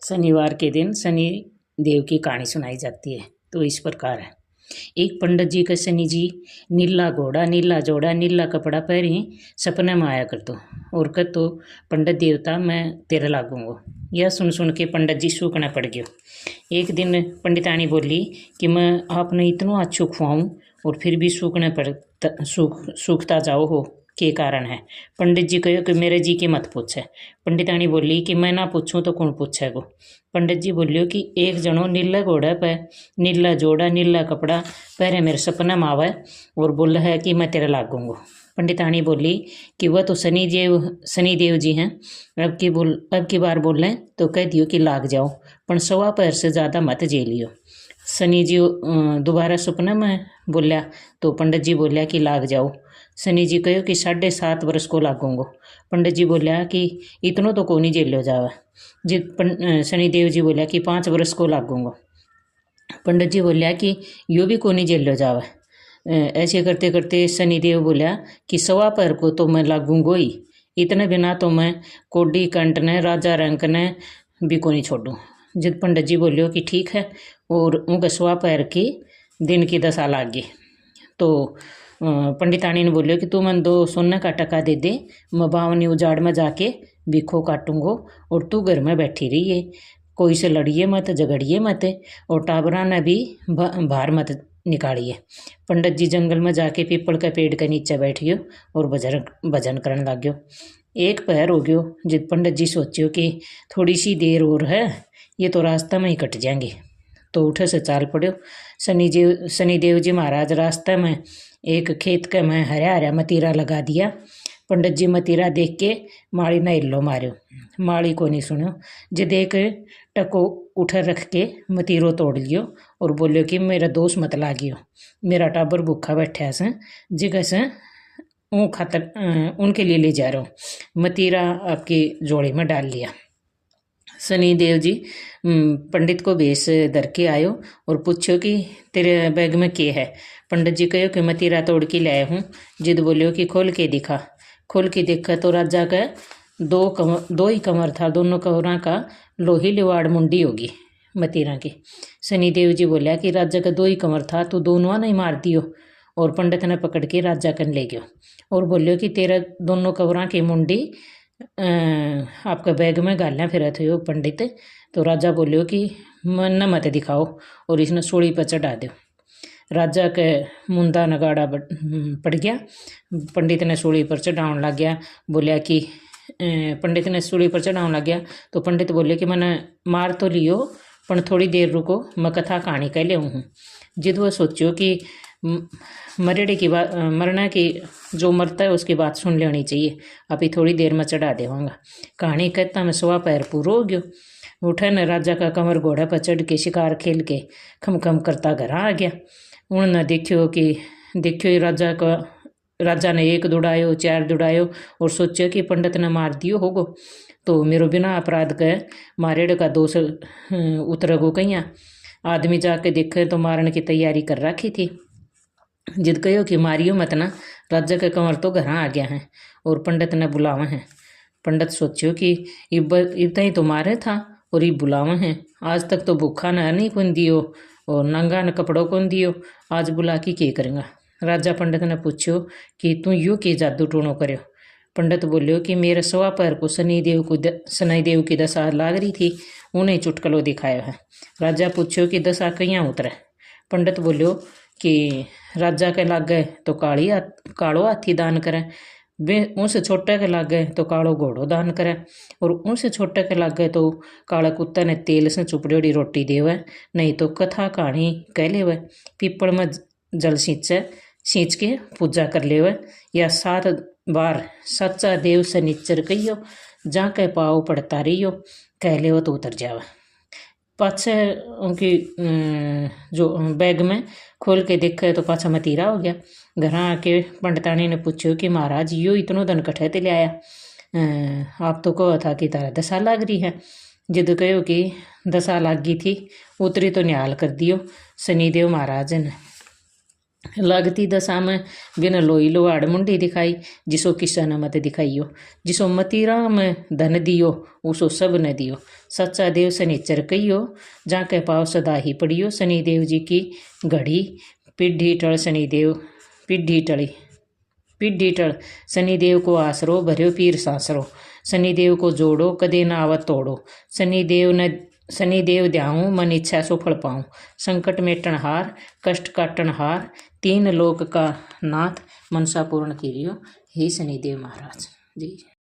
शनिवार के दिन शनि देव की कहानी सुनाई जाती है। तो इस प्रकार है। एक पंडित जी का शनि जी नीला घोड़ा नीला जोड़ा नीला कपड़ा पहरी सपने में आया कर तो और कह तो पंडित देवता मैं तेरे लागूंगा। यह सुन के पंडित जी सूखना पड़ गयो। एक दिन पंडितानी बोली कि मैं आपने इतना अच्छू खुआऊँ और फिर भी सूखने पड़ सूखता जाओ हो, के कारण है। पंडित जी कहो कि मेरे जी के मत पूछे। पंडितानी बोली कि मैं ना पूछूं तो कौन पूछेगो। पंडित जी बोलियो कि एक जनो नीला घोड़ा पे नीला जोड़ा नीला कपड़ा पहरे मेरे सपना में आवे और बोल है कि मैं तेरे लागूंगा। पंडितानी बोली कि वह तो शनिदेव जी हैं, अब की बार बोलें तो कह दियो कि लाग जाओ, पर सवा पैर से ज़्यादा मत झेलियो। शनि जी दोबारा सपना में बोलिया तो पंडित जी बोलिया कि लाग जाओ। शनि जी कहो कि 7.5 वर्ष को लागूंगो। पंडित जी बोलिया कि इतनो तो को नहीं झेलो जावे। शनिदेव जी बोलिया कि 5 वर्ष को लागूंगो। पंडित जी बोलिया कि यो भी को नहीं झेलो जावे। ऐसे करते करते शनिदेव बोलिया कि सवा पैर को तो मैं लागूंगो ही, इतने बिना तो मैं कोडी कंट ने राजा रंक ने भी को नहीं छोड़ूँ। जिद पंडित जी बोलियो कि ठीक है, और उनके सवा पैर की दिन की दशा लाग गई। तो पंडितानी ने बोलियो कि तू मन 2 सोने का टका दे दे, मैं बावनी उजाड़ में जाके बिखो काटूंगो और तू घर में बैठी रहिए, कोई से लड़िए मत झगड़िए मत और टाबरा ने भी बाहर मत निकालिए। पंडित जी जंगल में जाके पीपल के पेड़ के नीचे बैठियो और भजन करने लग गयो। एक पहर हो गयो। जिद पंडित जी सोचियो कि थोड़ी सी देर और है, ये तो रास्ता में ही कट जाएंगे। तो उठे से चाल पड़ो। शनिदेव जी महाराज रास्ते में एक खेत के में हरा हरा मतीरा लगा दिया। पंडित जी मतीरा देख के माड़ी ने हिल्लो मारियो, माड़ी को नहीं सुनो। जे देख टको उठे रख के मतीरो तोड़ लियो और बोलियो कि मेरा दोष मत लागियो, मेरा टाबर भूखा बैठा से जगह से उनके लिए ले जा रहा हूँ। मतीरा आपकी जोड़ी में डाल लिया। शनिदेव जी पंडित को भेष धर के आयो और पूछो कि तेरे बैग में क्या है। पंडित जी कहो कि मतीरा तोड़ के लाया हूँ। जिद बोलियो कि खोल के दिखा। खोल के देखा तो राजा का 2 ही कमर था, दोनों कमरा का लोही लिवाड़ मुंडी होगी मतीरा की। शनिदेव जी बोलिया कि राजा का 2 ही कमर था, तो दोनों नहीं मार दियो। और पंडित ने पकड़ के राजा कन ले गयो और बोलियो कि तेरा दोनों कमरा की मुंडी आपका बैग में गालियाँ फिर थे हो पंडित। तो राजा बोलियो कि मन मत दिखाओ और इसने सूली पर चढ़ा दो। राजा के मुंदा नगाड़ा पड़ गया। पंडित ने सूली पर चढ़ाने लग गया। बोलिया कि पंडित ने सूली पर चढ़ाने लग गया तो पंडित बोले कि मैंने मार तो लियो, पर थोड़ी देर रुको, मैं कथा कहानी कह ले हूँ। जिद वो सोचो कि मरने की बात, मरना की जो मरता है उसकी बात सुन लेनी चाहिए, अभी थोड़ी देर में चढ़ा देवांगा। कहानी कहता मैं सवा पैर पूरो हो गयो। उठे न राजा का कमर घोड़ा पर चढ़ के शिकार खेल के खम खम करता घर आ गया। उन्होंने देखियो राजा ने 1 दुड़ायो 4 दुड़ायो और सोचा कि पंडित ने मार दियो होगो, तो मेरो बिना अपराध के मारेड़ का दोष उतरगो कहीं। आदमी जाके देखे तो मारने की तैयारी कर रखी थी। जिद कहो कि मारियो मत ना, राजा का कमर तो घर आ गया है और पंडित ने बुलावा है। पंडित सोचियो कि इतना ही तो मारे था और ये बुलावा है। आज तक तो भूखा न नहीं कौन दियो और नंगा न कपड़ों कौन दियो, आज बुला के क्या करेंगा। राजा पंडित ने पूछो कि तू यूँ के जादू टूणो करो। पंडित बोलियो कि मेरे सवा पैर को शनिदेव की दशा लाग रही थी, उन्हें चुटकलो दिखाया है। राजा पूछो कि दशा कहीं उतरे। पंडित बोलियो कि राजा के लाग गए तो कालो हाथी दान करे, वे उनसे छोटे के लाग गए तो कालो घोड़ो दान करे, और उनसे छोटे के लाग गए तो काला कुत्ता ने तेल से चुपड़ी रोटी देवे, नहीं तो कथा कहानी कह लेवे, पीपल में जल सींच के पूजा कर लेवे, या 7 बार सच्चा देव से निच्चर कहियो, जाके पाओ पड़ता रहियो, कह ले तो उतर जावे। पाछे उनकी जो बैग में खोल के देखे तो पाछा मतीरा हो गया। घर आके पंडितानी ने पूछो कि महाराज यो इतनो धन कठे ते लिया, आप तो कहो था कि तारा दशा लाग रही है। जिद कहो कि दशा लाग गई थी, उतरी तो न्याल कर दियो शनिदेव महाराज ने। लागती दशा में बिन लोई लोहाड़ मुंडी दिखाई, जिसो किसा न मत दिखाइयो। जिसो मतीरा में धन दियो, उसो सब न दियो। सच्चा देव शनिचर कहियो, जाके पाव सदा ही पड़ियो। शनिदेव जी की घड़ी पिड्ढी टल शनिदेव पिड्ढी टली पिड्ढी टल शनिदेव को आसरो भर्यो पीर सांसरो। शनिदेव को जोड़ो कदे ना आवत तोड़ो। शनिदेव ध्याऊं मन इच्छा सो फल पाऊं। संकट मेटन हार कष्ट काटन हार, तीन लोक का नाथ मनसा पूर्ण कीरियो। हे शनिदेव महाराज जी।